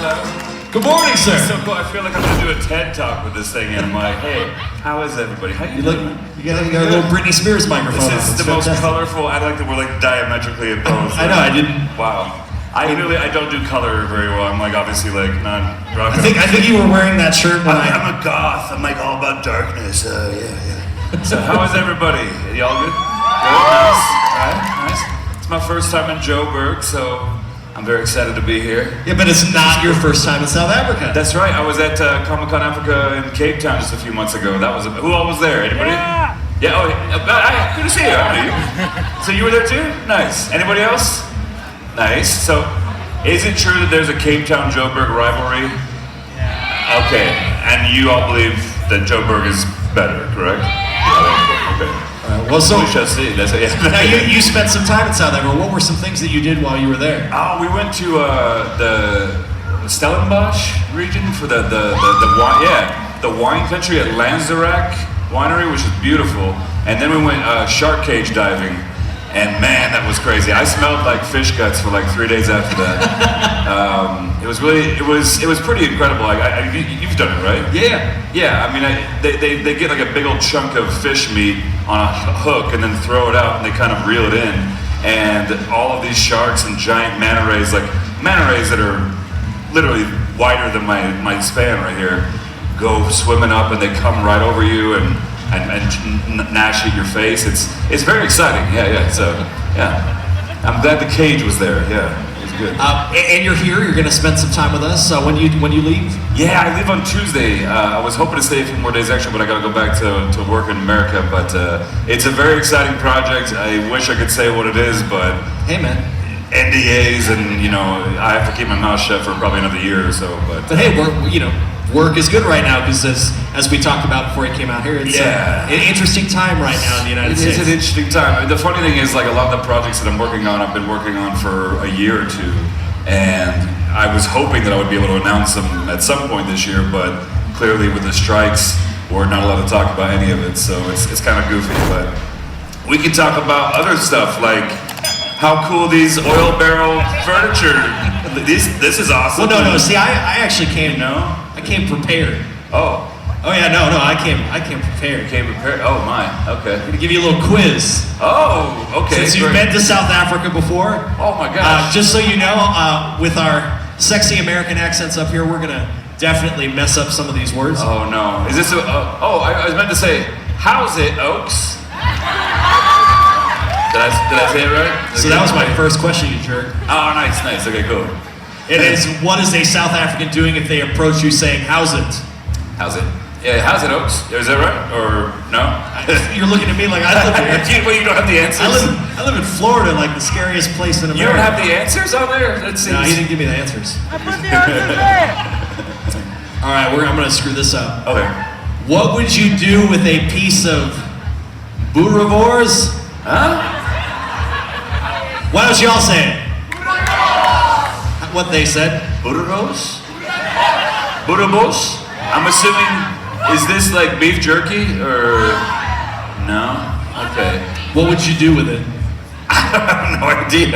Hello. Good morning, sir. It's so cool. I feel like I'm gonna do a TED talk with this thing, and I'm like, hey, how is everybody? How you doing? You got a little Britney Spears microphone. This is the most colorful. I like that we're like diametrically opposed. I know. I didn't. Wow. I don't do color very well. I'm like obviously like not rock. I think you were wearing that shirt when I'm a goth. I'm like all about darkness. Yeah. So how is everybody? Y'all good? Good. Nice. All right. Nice. It's my first time in Joburg, so I'm very excited to be here. Yeah, but it's not your first time in South Africa. That's right. I was at Comic-Con Africa in Cape Town just a few months ago. That was who all was there? Anybody? Yeah. Oh, good to see you. I know you. So you were there too? Nice. Anybody else? Nice. So, is it true that there's a Cape Town Joburg rivalry? Yeah. Okay. And you all believe that Joburg is better, correct? Okay. Well, so we shall see. That's it. Now you spent some time in South Africa. What were some things that you did while you were there? Oh, we went to the Stellenbosch region for the wine. Yeah, the wine country at Lanzerac Winery, which is beautiful. And then we went shark cage diving. And man, that was crazy. I smelled like fish guts for like 3 days after that. It was pretty incredible. You've done it, right? Yeah. Yeah. I mean, they get like a big old chunk of fish meat on a hook and then throw it out and they kind of reel it in. And all of these sharks and giant manta rays that are literally wider than my span right here, go swimming up and they come right over you and gnash at your face. It's very exciting. Yeah. So I'm glad the cage was there. Yeah, it was good. And you're here. You're going to spend some time with us when you leave. Yeah, I leave on Tuesday. I was hoping to stay a few more days extra, but I got to go back to work in America. But it's a very exciting project. I wish I could say what it is, but hey, man. NDAs and I have to keep my mouth shut for probably another year or so. But hey, work is good right now because as we talked about before he came out here, it's an interesting time right now in the United States. It is an interesting time. The funny thing is, like a lot of the projects that I'm working on, I've been working on for a year or two, and I was hoping that I would be able to announce them at some point this year, but clearly with the strikes, we're not allowed to talk about any of it, so it's kind of goofy. But we can talk about other stuff like how cool these oil barrel furniture. This is awesome. Well, no. See, I actually came. I came prepared. Oh yeah, no. I came prepared. You came prepared. Oh my. Okay. I'm gonna give you a little quiz. Oh, okay. Since you've been to South Africa before. Oh my gosh. Just so you know, with our sexy American accents up here, we're gonna definitely mess up some of these words. Oh no. Is this? I was meant to say, how's it, Oaks? Did I say it right? So that was my first question, you jerk. Oh, nice. Okay, cool. It is, what is a South African doing if they approach you saying, how's it? How's it? Yeah, how's it, Oaks? Is that right? Or no? You're looking at me like I live here. You don't have the answers? I live in Florida, like the scariest place in America. You don't have the answers on there? No, he didn't give me the answers. I put the answers there! All right, I'm going to screw this up. Okay. What would you do with a piece of boerewors? Huh? Why don't y'all say it? What they said? Boerewors? Boerewors? I'm assuming, is this like beef jerky or no? Okay. What would you do with it? I have no idea.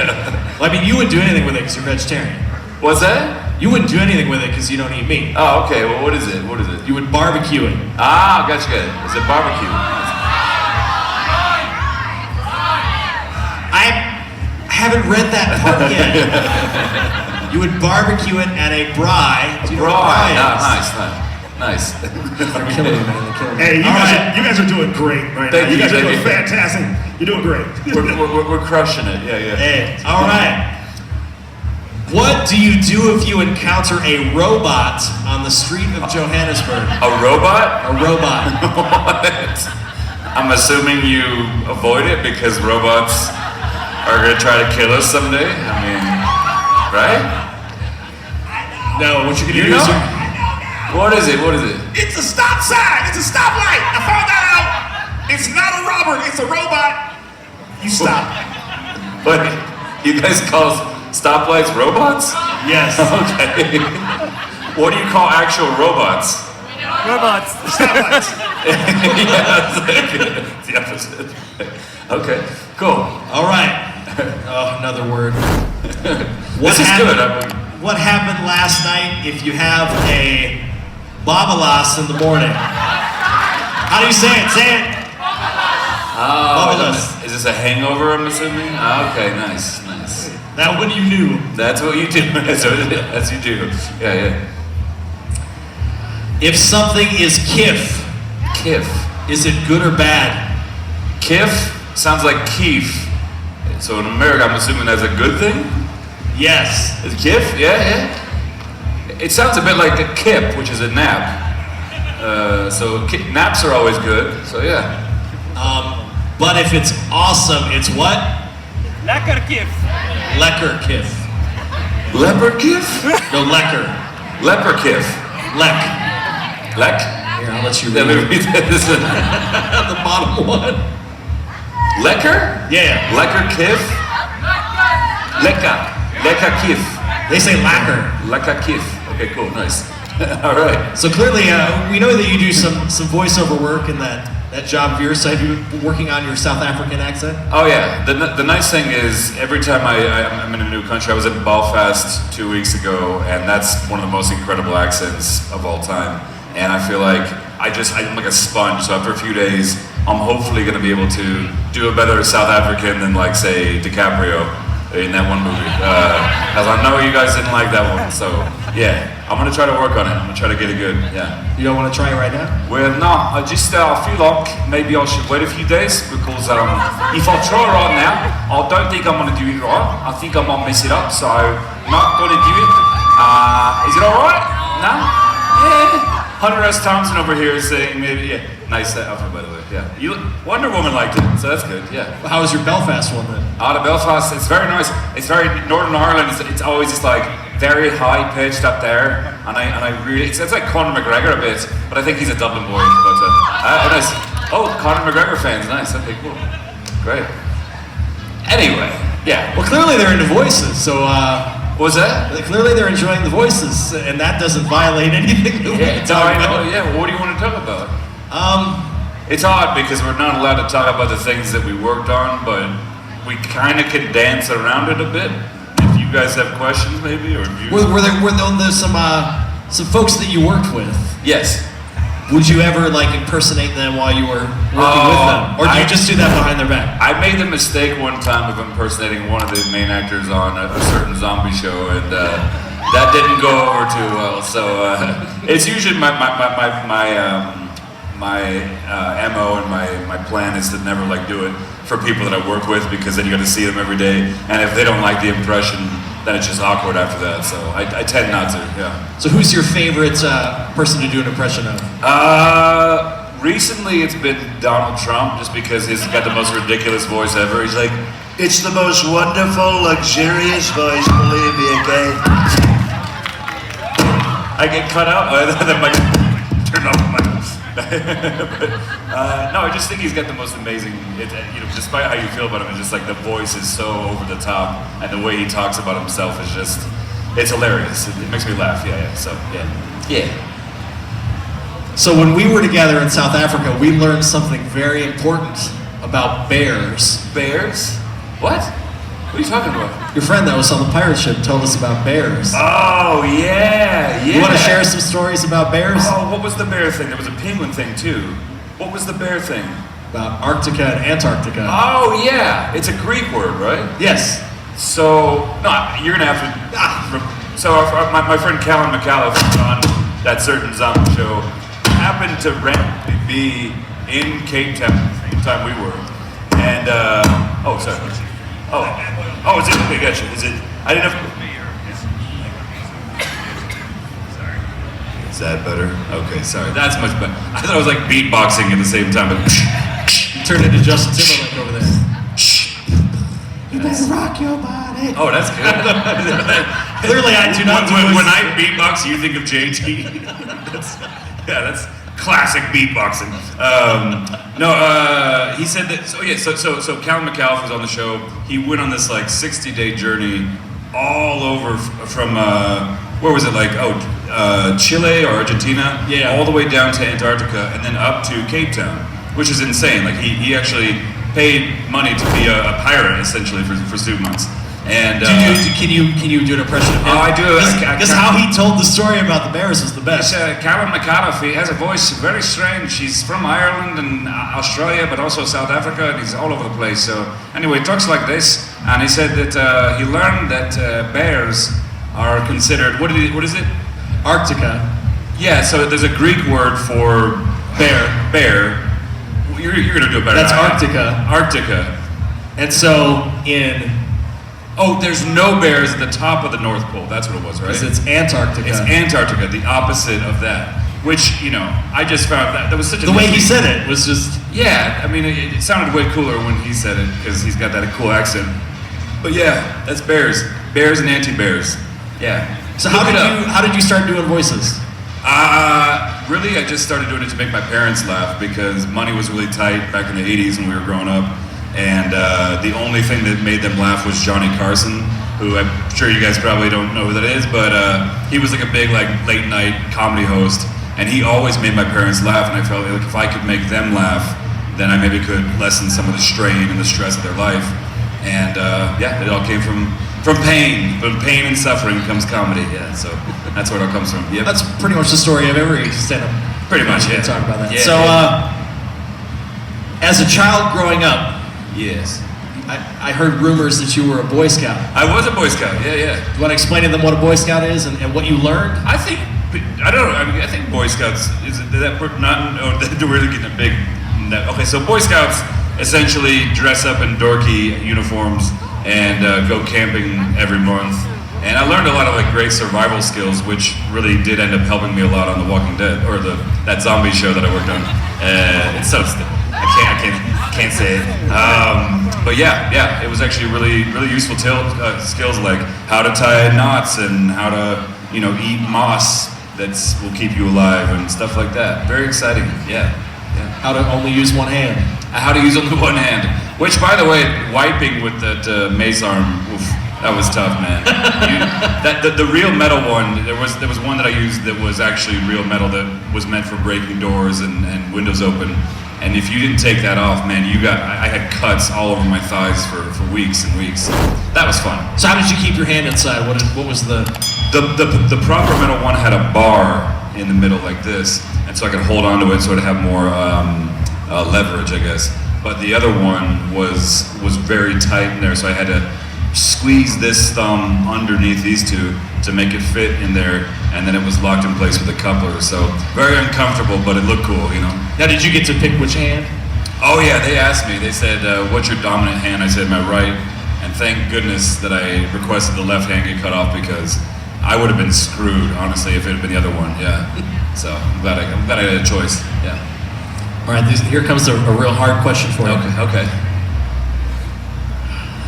Well, I mean, you wouldn't do anything with it because you're vegetarian. What's that? You wouldn't do anything with it because you don't eat meat. Oh, okay. Well, what is it? You would barbecue it. Ah, gotcha. Is it barbecue? I haven't read that part yet. You would barbecue it at a braai. Do you know what braai is? Nice. They're killing me, man. They're killing me. Hey, you guys are doing great right now. You guys are doing fantastic. You're doing great. We're crushing it. Yeah. Hey, all right. What do you do if you encounter a robot on the street of Johannesburg? A robot? A robot. What? I'm assuming you avoid it because robots are gonna try to kill us someday. I mean, right? No, what you're gonna do is What is it? It's a stop sign. It's a stoplight. I found that out. It's not a robber. It's a robot. You stop. But you guys call stoplights robots? Yes. Okay. What do you call actual robots? Robots. Stoplights. Yeah, it's the opposite. Okay, cool. All right. Oh, another word. This is good. what happened last night if you have a babalas in the morning? How do you say it? Say it. Babalas. Is this a hangover, I'm assuming? Okay, nice. That one you knew. That's what you do. That's you do. Yeah. If something is kiff, is it good or bad? Kiff sounds like Keef. So in America, I'm assuming that's a good thing? Yes. Is kiff? Yeah. It sounds a bit like a kip, which is a nap. Naps are always good, so yeah. But if it's awesome, it's what? Lekker kif. Lekker kiff. Leper kiff? No, lekker. Leper kiff. Lek. Lek? Here, I'll let you Let read me read this. the bottom one. Lekker? Yeah. Lekker kiff? Lekka kiff. They say lacquer. Lekka kiff. Okay, cool, nice. All right. So clearly, we know that you do some voiceover work in that job of yours. So have you been working on your South African accent? Oh yeah. The nice thing is every time I'm in a new country, I was in Belfast 2 weeks ago, and that's one of the most incredible accents of all time. And I feel like I'm like a sponge. So after a few days, I'm hopefully going to be able to do a better South African than like say DiCaprio in that one movie. Because I know you guys didn't like that one. So yeah, I'm going to try to work on it. I'm going to try to get it good. Yeah. You don't want to try it right now? Well, no, I feel like maybe I should wait a few days because if I try right now, I don't think I'm going to do it right. I think I might mess it up, so I'm not going to do it. Is it alright? No? Yeah. Hunter S. Thompson over here is saying maybe, yeah. Nice outfit, by the way, yeah. Wonder Woman liked it, so that's good, yeah. How was your Belfast one then? Out of Belfast, it's very nice. It's very, Northern Ireland, it's always just like very high pitched up there, and I really, it's like Conor McGregor a bit, but I think he's a Dublin boy, but nice. Oh, Conor McGregor fans, nice, okay, cool, great. Anyway, yeah. Well, clearly they're into voices, so what was that? clearly they're enjoying the voices, and that doesn't violate anything that we Yeah, talk I know, about. yeah, well, what do you want to talk about? It's odd because we're not allowed to talk about the things that we worked on, but we kind of can dance around it a bit. If you guys have questions, maybe, or if you... Were there some folks that you worked with? Yes. Would you ever like impersonate them while you were working with them, or do you just do that behind their back? I made the mistake one time of impersonating one of the main actors on a certain zombie show, and that didn't go over too well. So it's usually my MO and my plan is to never like do it for people that I work with, because then you got to see them every day, and if they don't like the impression, then it's just awkward after that. So I tend not to. Yeah. So who's your favorite person to do an impression of? Recently it's been Donald Trump, just because he's got the most ridiculous voice ever. He's like, It's the most wonderful, luxurious voice, believe me, okay? I get cut out. That might turn off my. No, I just think he's got the most amazing. Despite how you feel about him, it's just like the voice is so over the top, and the way he talks about himself is just—it's hilarious. It makes me laugh. Yeah. So yeah. So when we were together in South Africa, we learned something very important about bears. Bears? What? What are you talking about? Your friend that was on the pirate ship told us about bears. Oh yeah. You want to share some stories about bears? Oh, what was the bear thing? There was a penguin thing too. What was the bear thing? About Arctica and Antarctica. Oh yeah, it's a Greek word, right? Yes. So no, you're gonna have to. So my friend Callan McAuliffe on that certain zombie show happened to randomly be in Cape Town at the same time we were, and oh sorry. Oh, is it? Okay, gotcha. Is it? I didn't have. Sorry. Is that better? Okay, sorry. That's much better. I thought I was like beatboxing at the same time, but You turned into Justin Timberlake over there. You better rock your body. oh, that's good. Clearly, I do not do when I beatbox, you think of JT. that's classic beatboxing. He said that. So Callan McAuliffe was on the show. He went on this like 60-day journey all over from where was it, like Chile or Argentina, all the way down to Antarctica and then up to Cape Town, which is insane. Like he actually paid money to be a pirate essentially for 2 months. And can you do an impression of him? Oh, I do. Because how he told the story about the bears was the best. Callum McAuliffe, he has a voice very strange. He's from Ireland and Australia, but also South Africa, and he's all over the place. So anyway, he talks like this, and he said that he learned that bears are considered, what is it? Antarctica. Yeah, so there's a Greek word for bear. You're gonna do it better. That's Antarctica. Antarctica. And so in... Oh, there's no bears at the top of the North Pole. That's what it was, right? Because it's Antarctica. It's Antarctica, the opposite of that. Which, you know, I just found that was such a... The way he said it was just... Yeah, I mean, it sounded way cooler when he said it, because he's got that cool accent. But yeah, that's bears. Bears and anti-bears. Yeah. So how did you start doing voices? Really, I just started doing it to make my parents laugh, because money was really tight back in the 80s when we were growing up. And the only thing that made them laugh was Johnny Carson, who I'm sure you guys probably don't know who that is, but he was like a big late night comedy host, and he always made my parents laugh, and I felt like if I could make them laugh, then I maybe could lessen some of the strain and the stress of their life. And yeah, it all came from pain. From pain and suffering comes comedy. Yeah, so that's where it all comes from. Yep. That's pretty much the story of every stand-up. Pretty much, yeah. Talk about that. Yeah, so, as a child growing up, yes. I heard rumors that you were a Boy Scout. I was a Boy Scout, yeah. Do you want to explain to them what a Boy Scout is and what you learned? I think Boy Scouts, they're really getting a big... Okay, so Boy Scouts essentially dress up in dorky uniforms and go camping every month. And I learned a lot of great survival skills, which really did end up helping me a lot on The Walking Dead, or that zombie show that I worked on. It's so I can't say it. But yeah, it was actually really useful skills, like how to tie knots and how to eat moss that will keep you alive and stuff like that. Very exciting. Yeah. How to only use one hand. How to use only one hand. Which, by the way, wiping with that mace arm, oof, that was tough, man. The real metal one, there was one that I used that was actually real metal that was meant for breaking doors and windows open. And if you didn't take that off, man, I had cuts all over my thighs for weeks and weeks. That was fun. So how did you keep your hand inside? What was the proper metal one had a bar in the middle like this, and so I could hold onto it so it'd have more leverage, I guess. But the other one was very tight in there, so I had to squeeze this thumb underneath these two to make it fit in there, and then it was locked in place with a coupler. So very uncomfortable, but it looked cool, Now, did you get to pick which hand? Oh yeah, they asked me. They said, "What's your dominant hand?" I said, "My right." And thank goodness that I requested the left hand get cut off, because I would have been screwed, honestly, if it had been the other one. Yeah. So I'm glad I had a choice. Yeah. All right. Here comes a real hard question for you. Okay.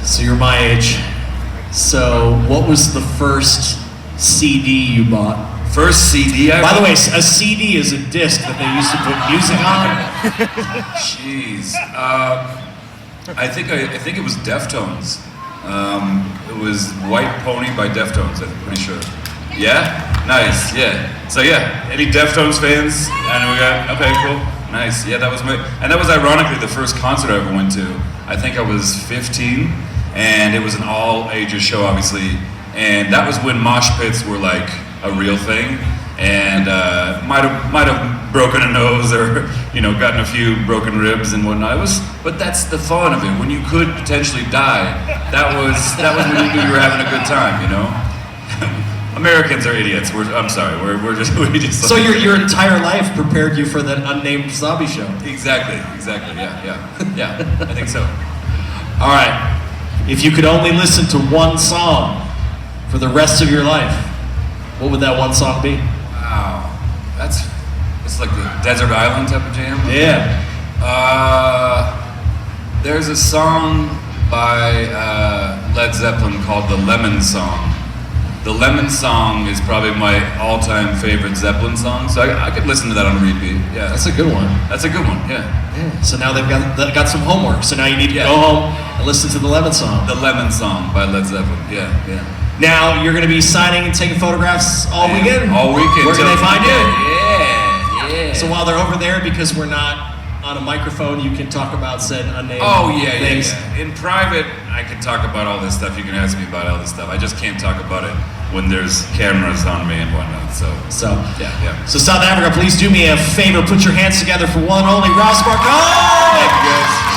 So you're my age. So what was the first CD you bought? First CD I By bought? the way, a CD is a disc that they used to put music on. Jeez. I think it was Deftones. It was White Pony by Deftones, I'm pretty sure. Yeah? Nice, yeah. So yeah, any Deftones fans? And we got, okay, cool. Nice, yeah, that was ironically the first concert I ever went to. I think I was 15, and it was an all ages show, obviously. And that was when mosh pits were like a real thing. And might have broken a nose or gotten a few broken ribs and whatnot. But that's the fun of it. When you could potentially die, that was when you knew you were having a good time. Americans are idiots. I'm sorry. We just. So your entire life prepared you for that unnamed zombie show. Exactly. Yeah. I think so. All right. If you could only listen to one song for the rest of your life, what would that one song be? Wow, it's like the desert island type of jam. Yeah. There's a song by Led Zeppelin called "The Lemon Song." The Lemon Song is probably my all-time favorite Zeppelin song, so I could listen to that on repeat. Yeah, That's a good one. That's a good one. Yeah. So now they've got some homework. So now you need to go home and listen to the Lemon Song. The Lemon Song by Led Zeppelin. Yeah. Now you're going to be signing and taking photographs all weekend. All weekend. Where can they find you? Yeah. So while they're over there, because we're not on a microphone, you can talk about said unnamed things. In private, I can talk about all this stuff. You can ask me about all this stuff. I just can't talk about it when there's cameras on me and whatnot. So yeah. So South Africa, please do me a favor. Put your hands together for one only Ross Marquand. Thank you guys.